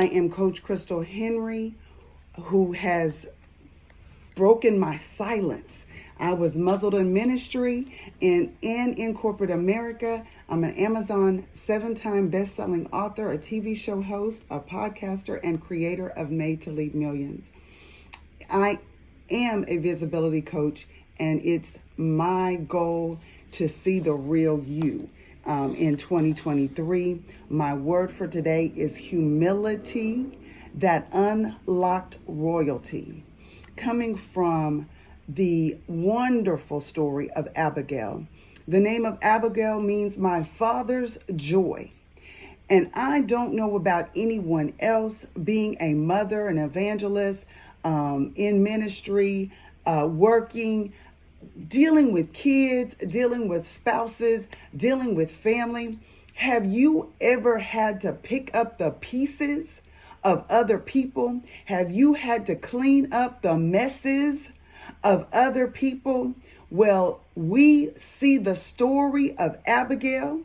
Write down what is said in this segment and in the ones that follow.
I am Coach Crystal Henry, who has broken my silence. I was muzzled in ministry and in corporate America. I'm an Amazon 7-time best-selling author, a TV show host, a podcaster, and creator of Made to Lead Millions. I am a visibility coach, and it's my goal to see the real you. In 2023, my word for today is humility that unlocked royalty, coming from the wonderful story of Abigail. The name of Abigail means my father's joy. And I don't know about anyone else being a mother, an evangelist, in ministry, working, dealing with kids, dealing with spouses, dealing with family. Have you ever had to pick up the pieces of other people? Have you had to clean up the messes of other people? Well, we see the story of Abigail.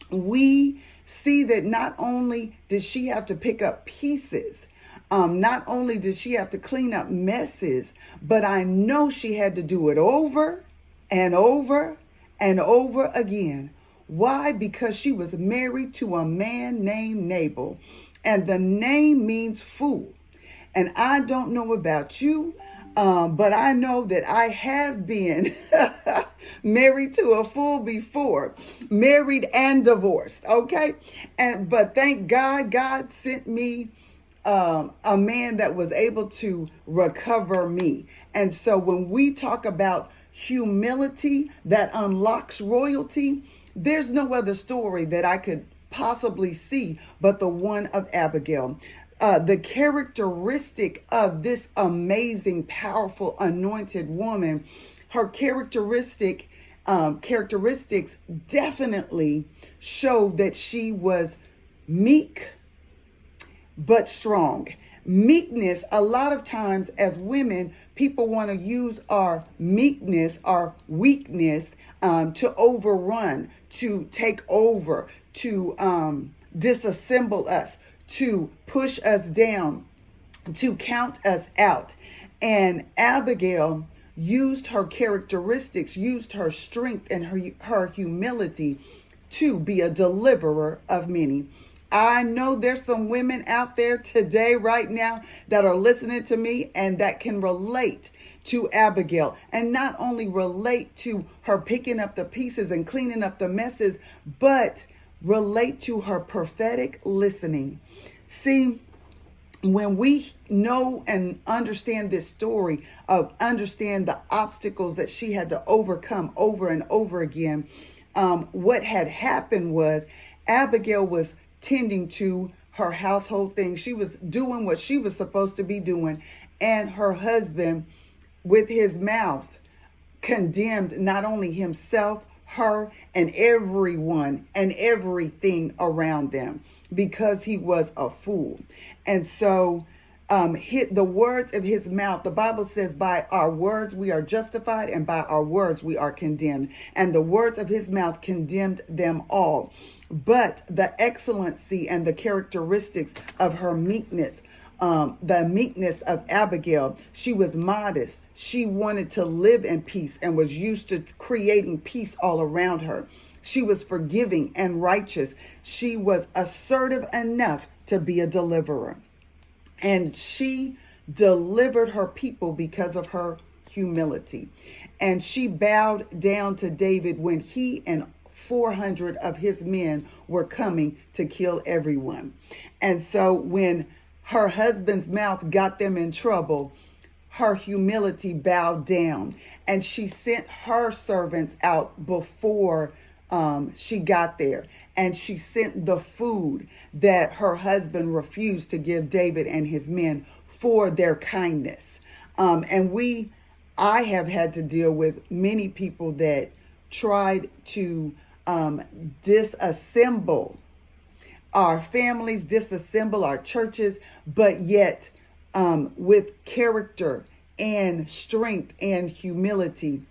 We see that not only did she have to pick up pieces, not only did she have to clean up messes, but I know she had to do it over and over and over again. Why? Because she was married to a man named Nabal, and the name means fool. And I don't know about you, but I know that I have been married to a fool before, married and divorced, okay? But thank God, God sent me a man that was able to recover me. And so when we talk about humility that unlocks royalty, there's no other story that I could possibly see but the one of Abigail. The characteristic of this amazing, powerful, anointed woman, her characteristics definitely show that she was meek but strong. Meekness, a lot of times as women, people want to use our meekness, our weakness, to overrun, to take over, to disassemble us, to push us down, to count us out. And Abigail used her characteristics, used her strength and her humility to be a deliverer of many. I know there's some women out there today, right now, that are listening to me and that can relate to Abigail, and not only relate to her picking up the pieces and cleaning up the messes, but relate to her prophetic listening. See, when we know and understand this story, understand the obstacles that she had to overcome over and over again, what had happened was Abigail was tending to her household things. She was doing what she was supposed to be doing. And her husband, with his mouth, condemned not only himself, her, and everyone and everything around them because he was a fool. And so hit the words of his mouth. The Bible says, by our words we are justified, and by our words we are condemned. And the words of his mouth condemned them all. But the excellency and the characteristics of her meekness, the meekness of Abigail, she was modest. She wanted to live in peace and was used to creating peace all around her. She was forgiving and righteous. She was assertive enough to be a deliverer. And she delivered her people because of her humility. And she bowed down to David when he and 400 of his men were coming to kill everyone. And so when her husband's mouth got them in trouble, her humility bowed down, and she sent her servants out before she got there. And she sent the food that her husband refused to give David and his men for their kindness. I have had to deal with many people that tried to disassemble our families, disassemble our churches, but yet with character and strength and humility.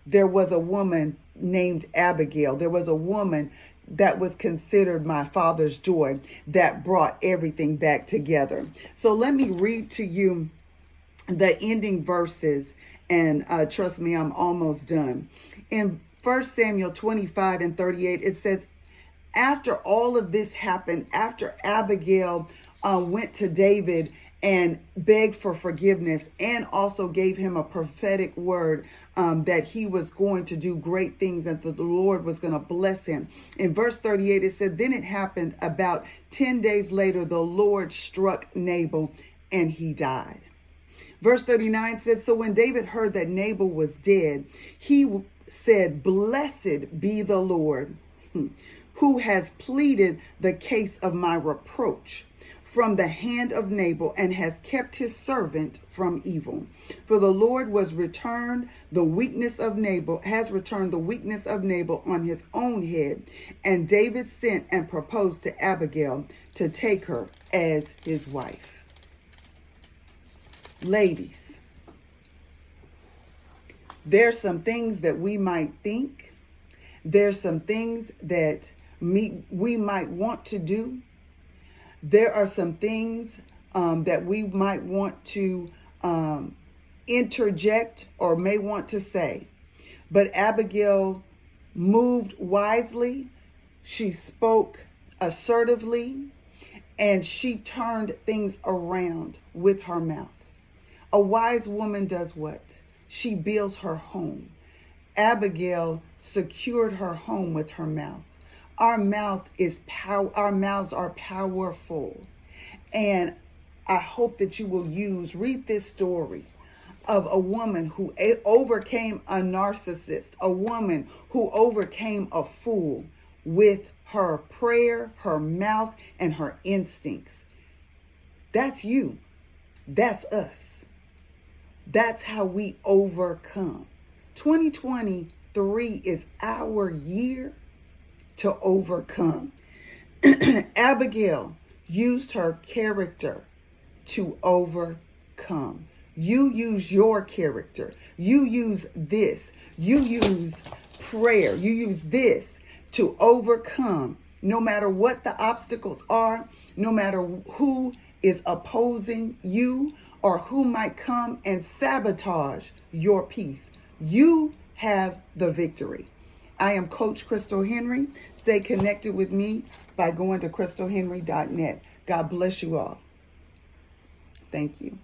There was a woman named Abigail. There was a woman that was considered my father's joy that brought everything back together. So let me read to you the ending verses, and trust me, I'm almost done. In 1 Samuel 25:38, it says, after all of this happened, after Abigail went to David and begged for forgiveness and also gave him a prophetic word that he was going to do great things and that the Lord was going to bless him. In verse 38, it said, then it happened about 10 days later, the Lord struck Nabal and he died. Verse 39 said, so when David heard that Nabal was dead, he said, blessed be the Lord who has pleaded the case of my reproach from the hand of Nabal and has kept his servant from evil. For the Lord has returned the weakness of Nabal on his own head. And David sent and proposed to Abigail to take her as his wife. Ladies, there's some things that we might think. There's some things that we might want to do. There are some things that we might want to interject or may want to say. But Abigail moved wisely. She spoke assertively, and she turned things around with her mouth. A wise woman does what? She builds her home. Abigail secured her home with her mouth. Our mouths are powerful. And I hope that you will read this story of a woman who overcame a narcissist, a woman who overcame a fool with her prayer, her mouth, and her instincts. That's you. That's us. That's how we overcome. 2023 is our year to overcome. Abigail used her character to overcome. You use your character. You use this. You use prayer. You use this to overcome. No matter what the obstacles are, no matter who is opposing you or who might come and sabotage your peace, you have the victory. I am Coach Crystal Henry. Stay connected with me by going to crystalhenry.net. God bless you all. Thank you.